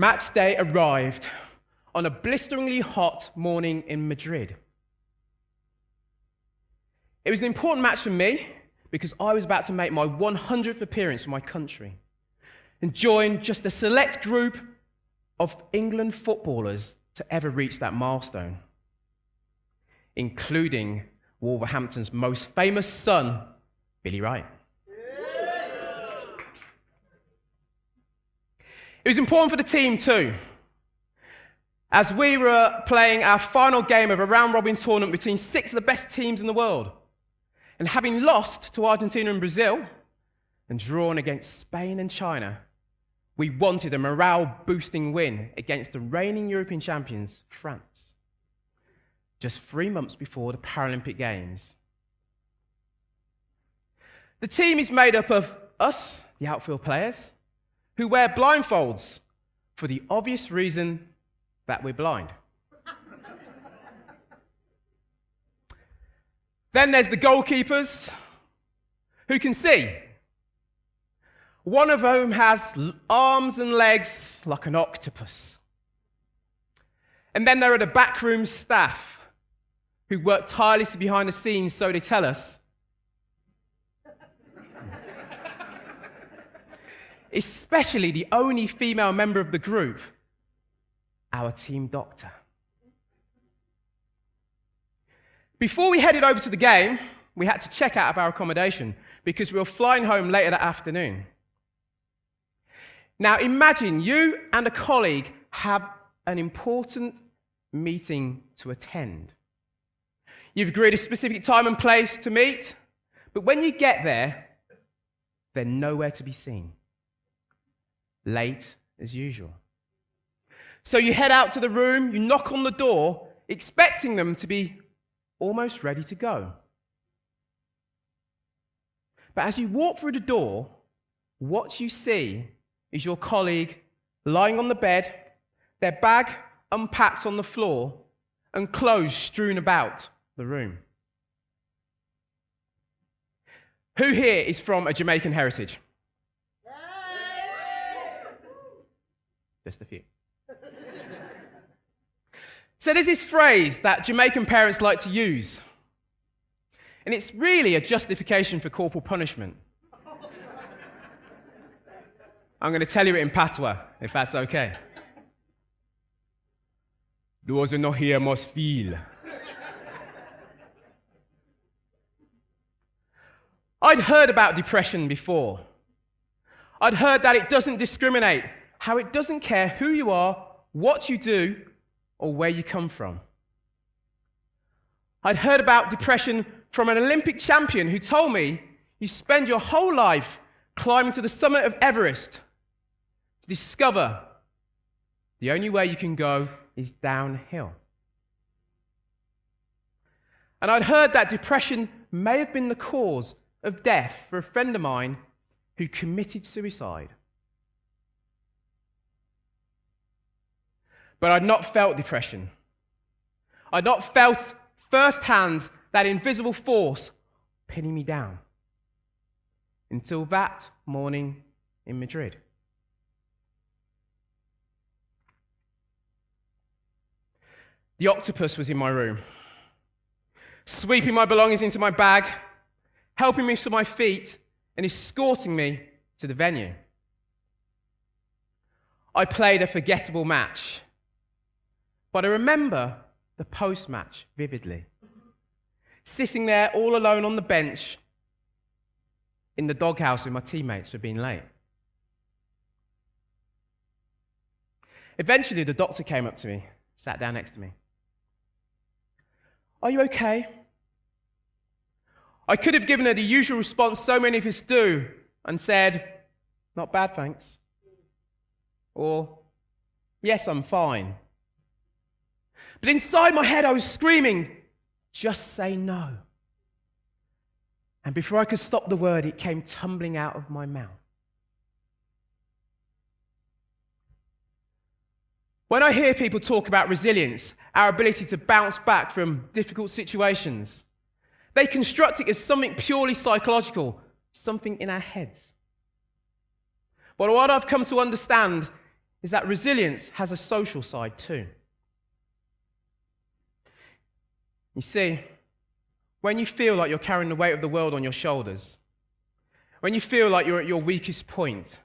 Match day arrived on a blisteringly hot morning in Madrid. It was an important match for me because I was about to make my 100th appearance for my country and join just a select group of England footballers to ever reach that milestone, including Wolverhampton's most famous son, Billy Wright. It was important for the team too, as we were playing our final game of a round-robin tournament between 6 of the best teams in the world. And having lost to Argentina and Brazil and drawn against Spain and China, we wanted a morale-boosting win against the reigning European champions, France, just 3 months before the Paralympic Games. The team is made up of us, the outfield players, who wear blindfolds for the obvious reason that we're blind. Then there's the goalkeepers, who can see. One of whom has arms and legs like an octopus. And then there are the backroom staff, who work tirelessly behind the scenes, so they tell us. Especially the only female member of the group, our team doctor. Before we headed over to the game, we had to check out of our accommodation because we were flying home later that afternoon. Now imagine you and a colleague have an important meeting to attend. You've agreed a specific time and place to meet, but when you get there, they're nowhere to be seen. Late as usual. So you head out to the room, you knock on the door, expecting them to be almost ready to go. But as you walk through the door, what you see is your colleague lying on the bed, their bag unpacked on the floor, and clothes strewn about the room. Who here is from a Jamaican heritage? Just a few. So there's this phrase that Jamaican parents like to use, and it's really a justification for corporal punishment. I'm going to tell you it in patois, if that's okay. Those who not here must feel. I'd heard about depression before. I'd heard that it doesn't discriminate, how it doesn't care who you are, what you do, or where you come from. I'd heard about depression from an Olympic champion who told me you spend your whole life climbing to the summit of Everest to discover the only way you can go is downhill. And I'd heard that depression may have been the cause of death for a friend of mine who committed suicide. But I'd not felt depression. I'd not felt firsthand that invisible force pinning me down until that morning in Madrid. The octopus was in my room, sweeping my belongings into my bag, helping me to my feet, and escorting me to the venue. I played a forgettable match. But I remember the post-match vividly. Sitting there all alone on the bench in the doghouse with my teammates for being late. Eventually, the doctor came up to me, sat down next to me. Are you okay? I could have given her the usual response so many of us do and said, not bad, thanks. Or, yes, I'm fine. But inside my head, I was screaming, just say no. And before I could stop the word, it came tumbling out of my mouth. When I hear people talk about resilience, our ability to bounce back from difficult situations, they construct it as something purely psychological, something in our heads. But what I've come to understand is that resilience has a social side too. You see, when you feel like you're carrying the weight of the world on your shoulders, when you feel like you're at your weakest point,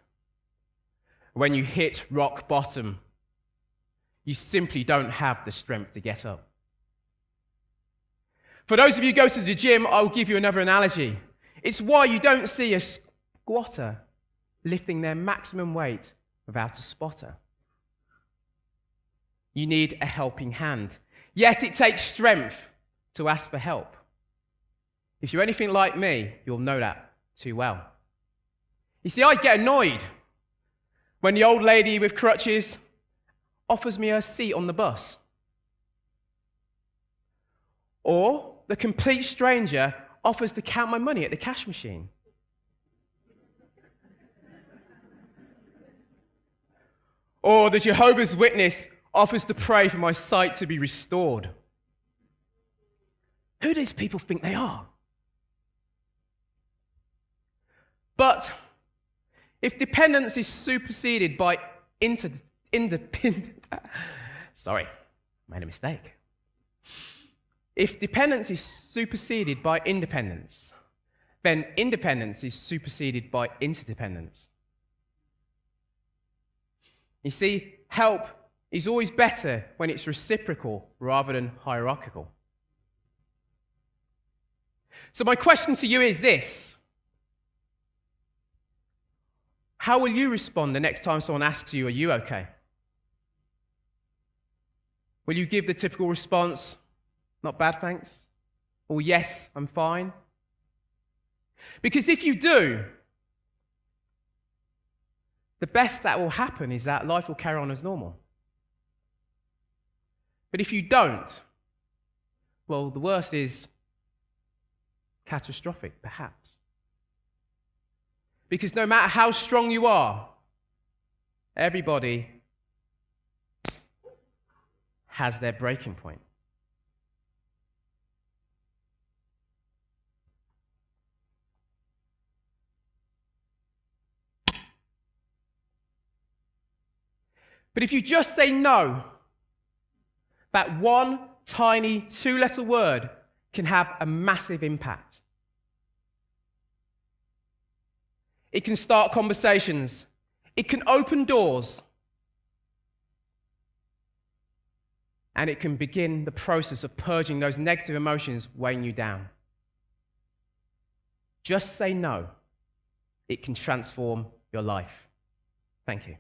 when you hit rock bottom, you simply don't have the strength to get up. For those of you who go to the gym, I'll give you another analogy. It's why you don't see a squatter lifting their maximum weight without a spotter. You need a helping hand. Yet it takes strength to ask for help. If you're anything like me, you'll know that too well. You see, I get annoyed when the old lady with crutches offers me her seat on the bus. Or the complete stranger offers to count my money at the cash machine. Or the Jehovah's Witness offers to pray for my sight to be restored. Who do these people think they are? But if dependence is superseded by sorry, made a mistake. If dependence is superseded by independence, then independence is superseded by interdependence. You see, help is always better when it's reciprocal rather than hierarchical. So my question to you is this: how will you respond the next time someone asks you, are you okay? Will you give the typical response, not bad, thanks? Or yes, I'm fine? Because if you do, the best that will happen is that life will carry on as normal. But if you don't, well, the worst is catastrophic, perhaps. Because no matter how strong you are, everybody has their breaking point. But if you just say no, that one tiny two-letter word can have a massive impact. It can start conversations. It can open doors. And it can begin the process of purging those negative emotions weighing you down. Just say no. It can transform your life. Thank you.